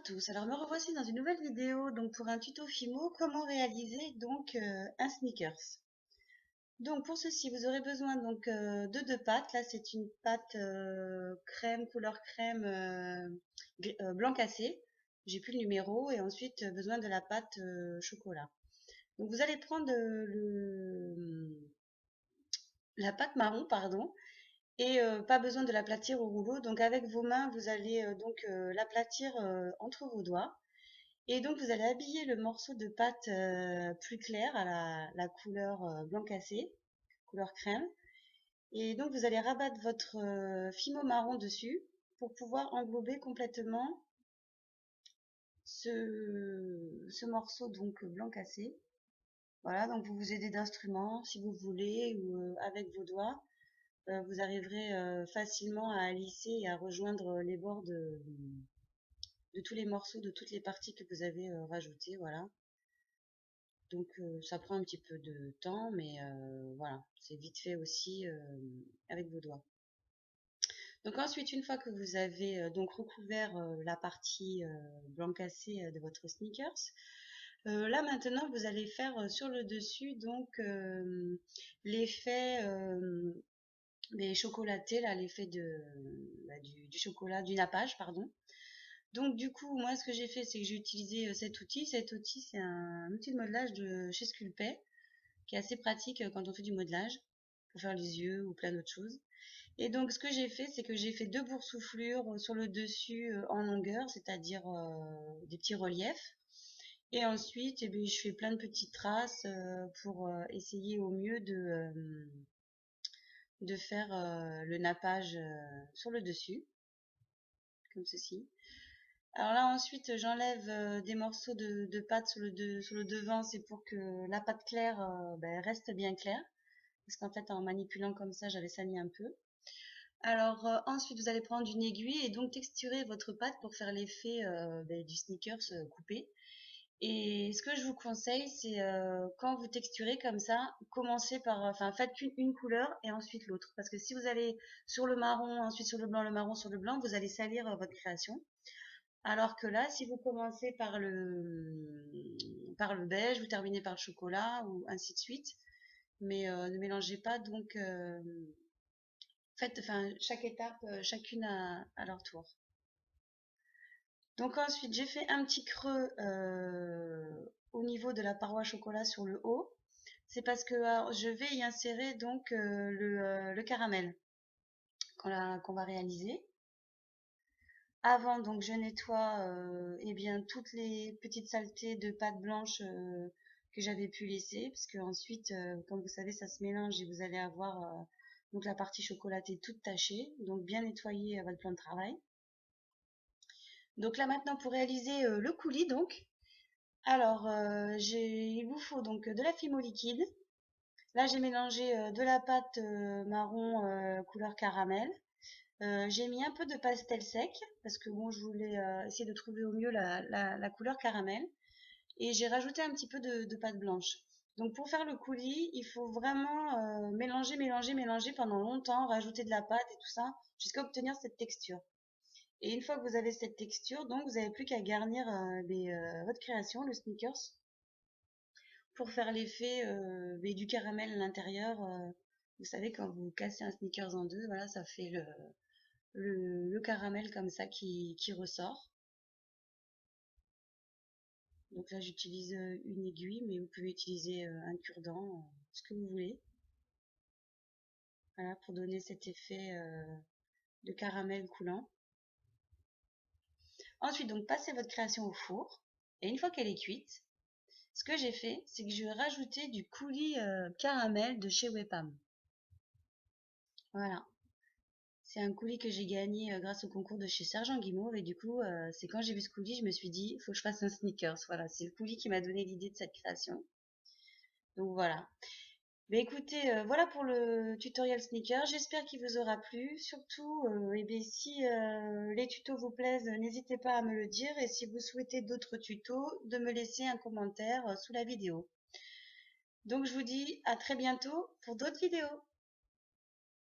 tous, alors me revoici dans une nouvelle vidéo donc pour un tuto Fimo, comment réaliser donc un sneakers. Donc pour ceci vous aurez besoin donc de deux pâtes. Là c'est une pâte crème, couleur crème blanc cassé. J'ai plus le numéro. Et ensuite besoin de la pâte chocolat. Donc vous allez prendre la pâte marron, pardon, et pas besoin de l'aplatir au rouleau. Donc avec vos mains vous allez l'aplatir entre vos doigts. Et donc vous allez habiller le morceau de pâte plus clair à la couleur blanc cassé, couleur crème. Et donc vous allez rabattre votre fimo marron dessus pour pouvoir englober complètement ce morceau donc blanc cassé. Voilà, donc vous vous aidez d'instruments si vous voulez, ou avec vos doigts. Vous arriverez facilement à lisser et à rejoindre les bords de tous les morceaux, de toutes les parties que vous avez rajoutées. Voilà. Donc ça prend un petit peu de temps, mais voilà, c'est vite fait aussi avec vos doigts. Donc ensuite, une fois que vous avez donc recouvert la partie blanc cassé de votre sneakers, là maintenant vous allez faire sur le dessus donc l'effet des chocolatés, là l'effet du chocolat, du nappage, pardon. Donc du coup, moi ce que j'ai fait, c'est que j'ai utilisé cet outil. Cet outil, c'est un outil de modelage de chez Sculpey, qui est assez pratique quand on fait du modelage, pour faire les yeux ou plein d'autres choses. Et donc ce que j'ai fait, c'est que j'ai fait deux boursouflures sur le dessus en longueur, c'est-à-dire des petits reliefs. Et ensuite, eh bien, je fais plein de petites traces pour essayer au mieux de faire le nappage sur le dessus, comme ceci. Alors là ensuite j'enlève des morceaux de pâte sur le devant, c'est pour que la pâte claire reste bien claire. Parce qu'en fait en manipulant comme ça j'avais sali un peu. Alors ensuite vous allez prendre une aiguille et donc texturer votre pâte pour faire l'effet du sneakers coupé. Et ce que je vous conseille, c'est quand vous texturez comme ça, commencez par, enfin faites une couleur et ensuite l'autre. Parce que si vous allez sur le marron, ensuite sur le blanc, le marron sur le blanc, vous allez salir votre création. Alors que là, si vous commencez par le beige, vous terminez par le chocolat ou ainsi de suite. Mais ne mélangez pas donc faites enfin chaque étape chacune à leur tour. Donc ensuite j'ai fait un petit creux au niveau de la paroi chocolat sur le haut. C'est parce que je vais y insérer donc le caramel qu'on va réaliser. Avant donc je nettoie eh bien toutes les petites saletés de pâte blanche que j'avais pu laisser, parce que ensuite comme vous savez ça se mélange et vous allez avoir donc la partie chocolatée toute tachée, donc bien nettoyer votre plan de travail. Donc là maintenant pour réaliser le coulis donc, alors il vous faut donc de la fimo liquide. Là j'ai mélangé de la pâte marron couleur caramel. J'ai mis un peu de pastel sec parce que bon je voulais essayer de trouver au mieux la couleur caramel. Et j'ai rajouté un petit peu de pâte blanche. Donc pour faire le coulis, il faut vraiment mélanger, mélanger, mélanger pendant longtemps, rajouter de la pâte et tout ça, jusqu'à obtenir cette texture. Et une fois que vous avez cette texture, donc vous n'avez plus qu'à garnir votre création, le sneakers, pour faire l'effet du caramel à l'intérieur. Vous savez, quand vous cassez un sneakers en deux, voilà, ça fait le caramel comme ça qui ressort. Donc là, j'utilise une aiguille, mais vous pouvez utiliser un cure-dent, ce que vous voulez. Voilà, pour donner cet effet de caramel coulant. Ensuite, donc, passez votre création au four. Et une fois qu'elle est cuite, ce que j'ai fait, c'est que je vais rajouter du coulis caramel de chez Wepam. Voilà. C'est un coulis que j'ai gagné grâce au concours de chez Sergent Guimauve. Et du coup, c'est quand j'ai vu ce coulis, je me suis dit, il faut que je fasse un sneakers. Voilà, c'est le coulis qui m'a donné l'idée de cette création. Donc voilà. Mais écoutez, voilà pour le tutoriel sneaker. J'espère qu'il vous aura plu. Surtout, si les tutos vous plaisent, n'hésitez pas à me le dire. Et si vous souhaitez d'autres tutos, de me laisser un commentaire sous la vidéo. Donc je vous dis à très bientôt pour d'autres vidéos.